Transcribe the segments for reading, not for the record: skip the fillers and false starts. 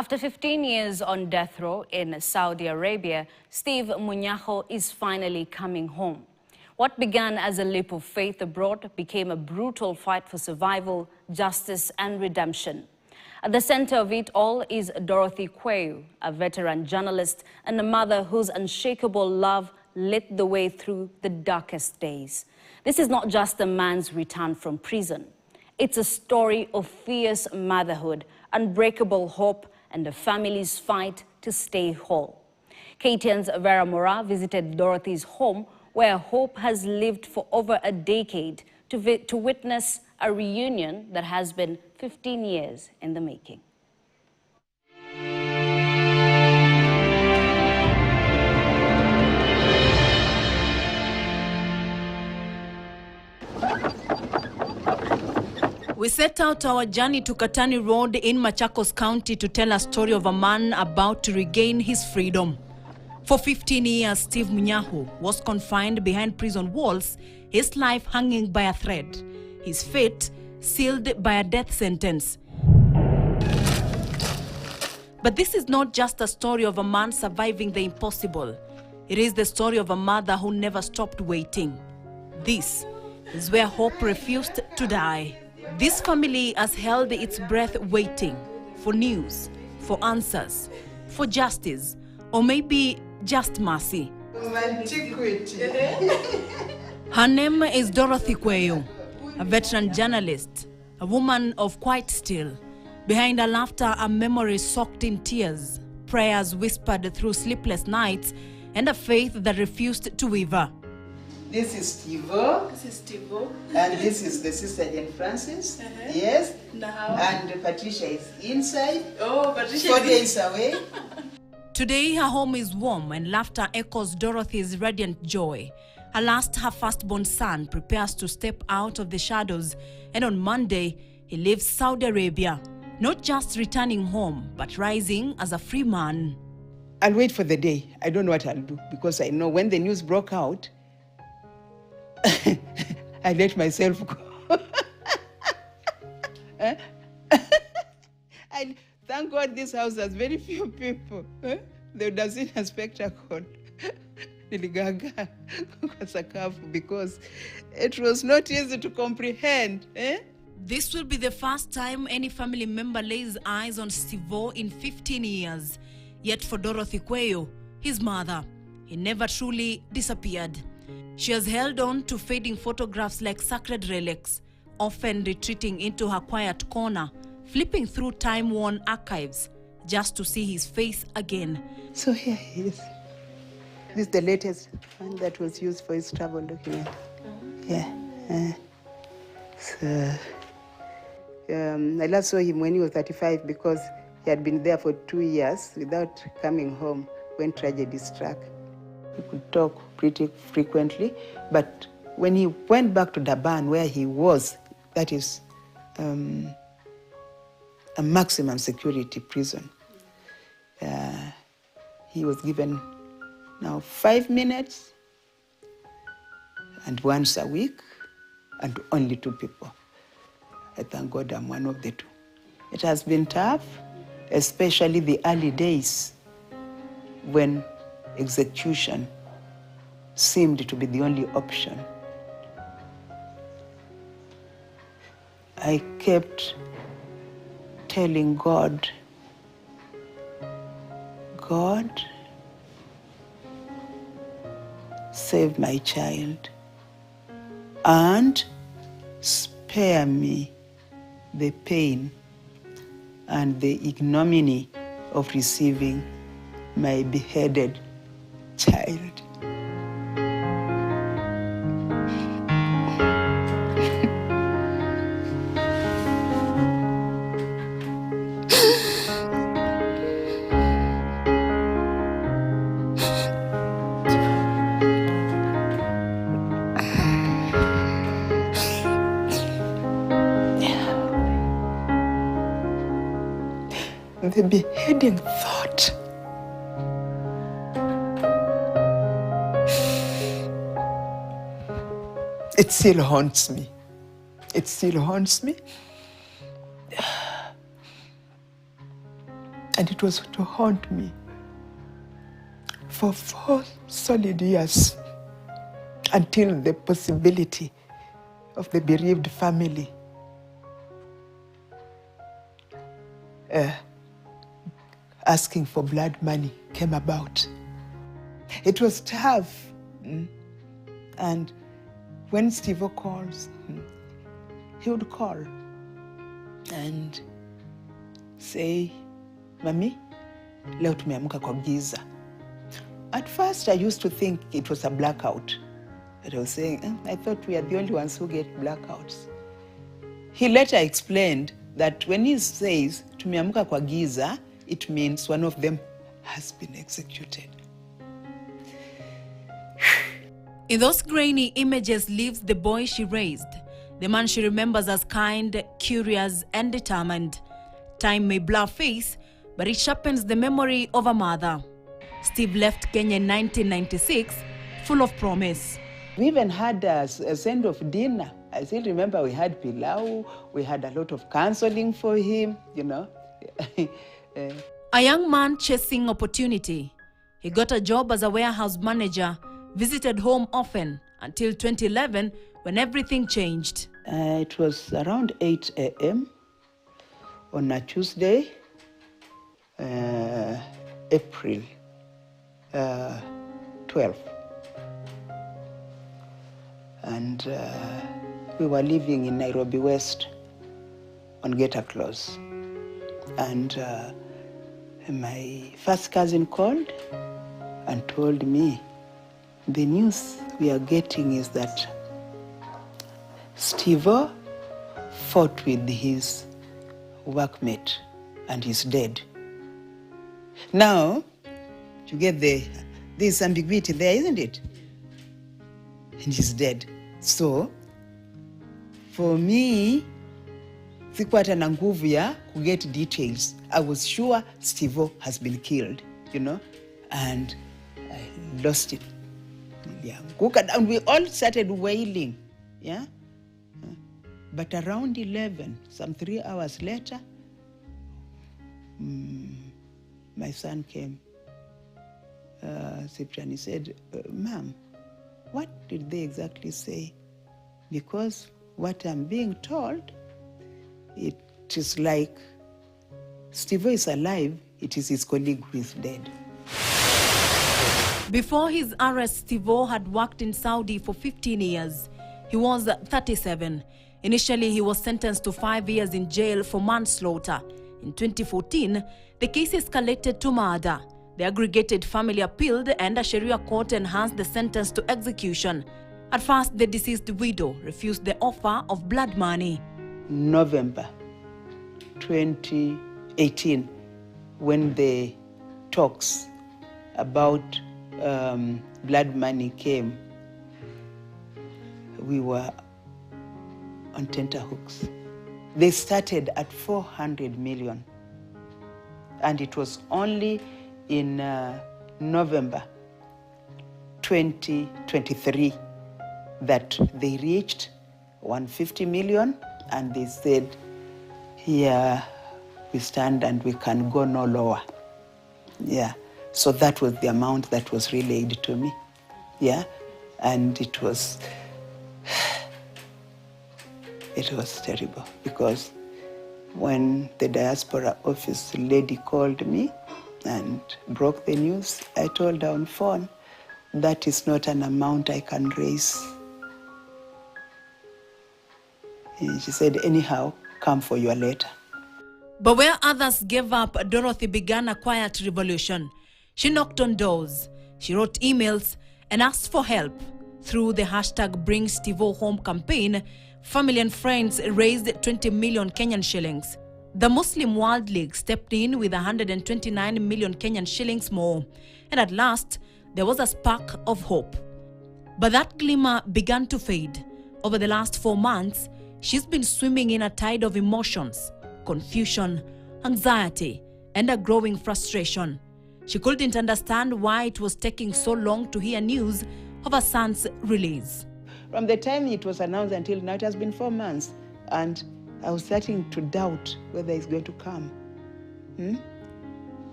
After 15 years on death row in Saudi Arabia, Steve Munyakho is finally coming home. What began as a leap of faith abroad became a brutal fight for survival, justice and redemption. At the center of it all is Dorothy Kwayu, a veteran journalist and a mother whose unshakable love lit the way through the darkest days. This is not just a man's return from prison. It's a story of fierce motherhood, unbreakable hope, and the family's fight to stay whole. KTN's Vera Mora visited Dorothy's home, where hope has lived for over a decade, to witness a reunion that has been 15 years in the making. We set out our journey to Katani Road in Machakos County to tell a story of a man about to regain his freedom. For 15 years, Steve Munyakho was confined behind prison walls, his life hanging by a thread, his fate sealed by a death sentence. But this is not just a story of a man surviving the impossible. It is the story of a mother who never stopped waiting. This is where hope refused to die. This family has held its breath waiting for news, for answers, for justice, or maybe just mercy. Her name is Dorothy Kwayu, a veteran journalist, a woman of quiet steel. Behind her laughter are memories soaked in tears, prayers whispered through sleepless nights, and a faith that refused to waver. This is Steve-O. This is Steve-O. And this is the sister Jane Francis. Yes. Now. And Patricia is inside. Oh, Patricia 4 days away. Today, her home is warm and laughter echoes Dorothy's radiant joy. Her firstborn son prepares to step out of the shadows, and on Monday, he leaves Saudi Arabia, not just returning home, but rising as a free man. I'll wait for the day. I don't know what I'll do, because I know when the news broke out, I let myself go. I thank God this house has very few people. They would have seen a spectacle. Because it was not easy to comprehend. This will be the first time any family member lays eyes on Steve-O in 15 years. Yet for Dorothy Kwayu, his mother, he never truly disappeared. She has held on to fading photographs like sacred relics, often retreating into her quiet corner, flipping through time-worn archives just to see his face again. So here he is. This is the latest one that was used for his travel document. Yeah. I last saw him when he was 35 because he had been there for 2 years without coming home when tragedy struck. He could talk pretty frequently, but when he went back to Durban, where he was, that is a maximum security prison, he was given now 5 minutes and once a week and only 2 people. I thank God I'm one of the 2. It has been tough, especially the early days when execution seemed to be the only option. I kept telling God, God, save my child and spare me the pain and the ignominy of receiving my beheaded child. The beheading thought. It still haunts me. It still haunts me. And it was to haunt me for 4 solid years until the possibility of the bereaved family asking for blood money came about. It was tough. And when Steve calls, he would call and say, Mami, leo tumeamka kwa giza. At first, I used to think it was a blackout. But I was saying, I thought we are the only ones who get blackouts. He later explained that when he says, tumeamka kwa giza, it means one of them has been executed. In those grainy images lives the boy she raised, the man she remembers as kind, curious, and determined. Time may blur face, but it sharpens the memory of a mother. Steve left Kenya in 1996, full of promise. We even had a send-off dinner. I still remember we had pilau, we had a lot of counseling for him, you know. A young man chasing opportunity. He got a job as a warehouse manager, visited home often until 2011 when everything changed. It was around 8 a.m. on a Tuesday, April 12. And we were living in Nairobi West on Geta Close. And my first cousin called and told me, the news we are getting is that Steve fought with his workmate and he's dead. Now, you get there's ambiguity there, isn't it? And he's dead. So, for me, sikuwa na nguvu ya kuget details. I was sure Steve has been killed, you know, and I lost it. And we all started wailing, yeah? But around 11, some 3 hours later, my son came. Cyprian, he said, Ma'am, what did they exactly say? Because what I'm being told, it is like Steve is alive, it is his colleague who is dead. Before his arrest, Steve had worked in Saudi for 15 years. He was 37. Initially, he was sentenced to 5 years in jail for manslaughter. In 2014, the case escalated to murder. The aggregated family appealed and a Sharia court enhanced the sentence to execution. At first, the deceased widow refused the offer of blood money. November 2018, when the talks about blood money came, we were on tenterhooks. They started at 400 million. And it was only in November 2023 that they reached 150 million, and they said, here we stand and we can go no lower. Yeah. So that was the amount that was relayed to me. Yeah. And it was terrible, because when the diaspora office lady called me and broke the news, I told her on phone, that is not an amount I can raise. And she said, anyhow, come for your letter. But where others gave up, Dorothy began a quiet revolution. She knocked on doors, she wrote emails, and asked for help. Through the hashtag Bring Steve Home campaign, family and friends raised 20 million Kenyan shillings. The Muslim World League stepped in with 129 million Kenyan shillings more. And at last, there was a spark of hope. But that glimmer began to fade. Over the last 4 months, she's been swimming in a tide of emotions, confusion, anxiety, and a growing frustration. She couldn't understand why it was taking so long to hear news of her son's release. From the time it was announced until now, it has been 4 months. And I was starting to doubt whether it's going to come.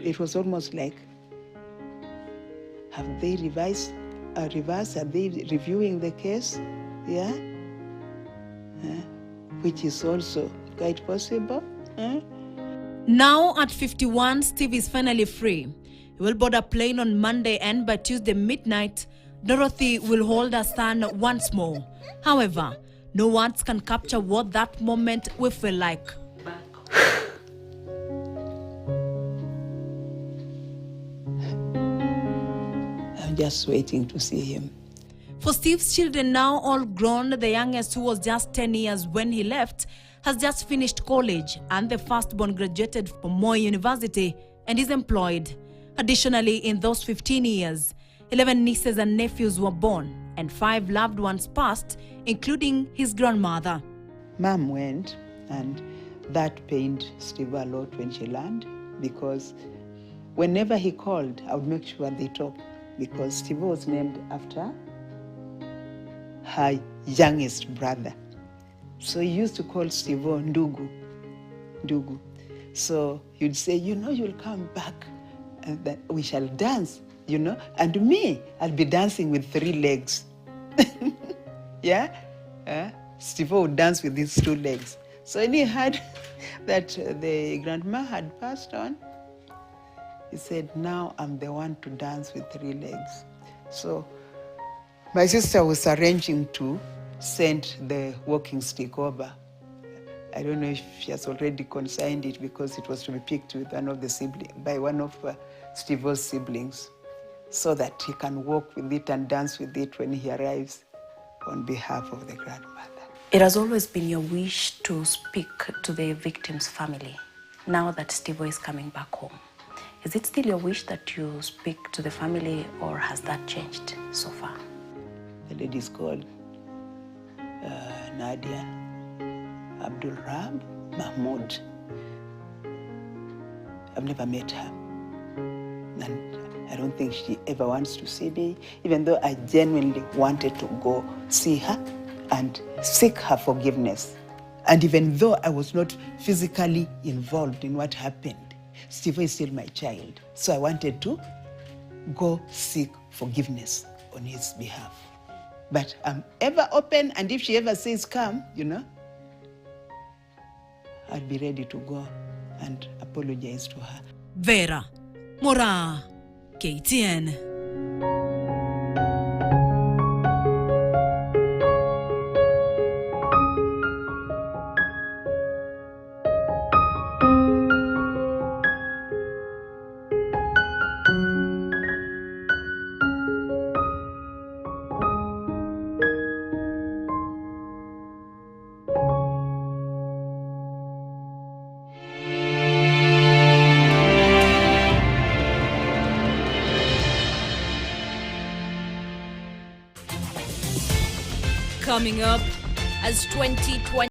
It was almost like, have they revised, are they reviewing the case? Yeah? Which is also quite possible. Now at 51, Steve is finally free. He will board a plane on Monday, and by Tuesday midnight, Dorothy will hold her son once more. However, no words can capture what that moment will feel like. I'm just waiting to see him. For Steve's children, now all grown, the youngest, who was just 10 years when he left, has just finished college, and the firstborn graduated from Moi University and is employed. Additionally, in those 15 years, 11 nieces and nephews were born, and 5 loved ones passed, including his grandmother. Mom went, and that pained Steve a lot when she learned, because whenever he called, I would make sure they talked, because Steve was named after her youngest brother. So he used to call Steve Ndugu. So he'd say, you'll come back and that we shall dance, and me, I'll be dancing with 3 legs. Yeah? Steve would dance with these 2 legs. So when he heard that the grandma had passed on, he said, now I'm the one to dance with 3 legs. So my sister was arranging to send the walking stick over. I don't know if she has already consigned it, because it was to be picked with by one of Steve's siblings, so that he can walk with it and dance with it when he arrives on behalf of the grandmother. It has always been your wish to speak to the victim's family. Now that Steve is coming back home, is it still your wish that you speak to the family, or has that changed so far? The lady's called Nadia Abdul Rab Mahmoud. I've never met her, and I don't think she ever wants to see me, even though I genuinely wanted to go see her and seek her forgiveness. And even though I was not physically involved in what happened, Steve is still my child. So I wanted to go seek forgiveness on his behalf. But I'm ever open, and if she ever says come, I'll be ready to go and apologize to her. Vera Mora, KTN. Coming up, as 2020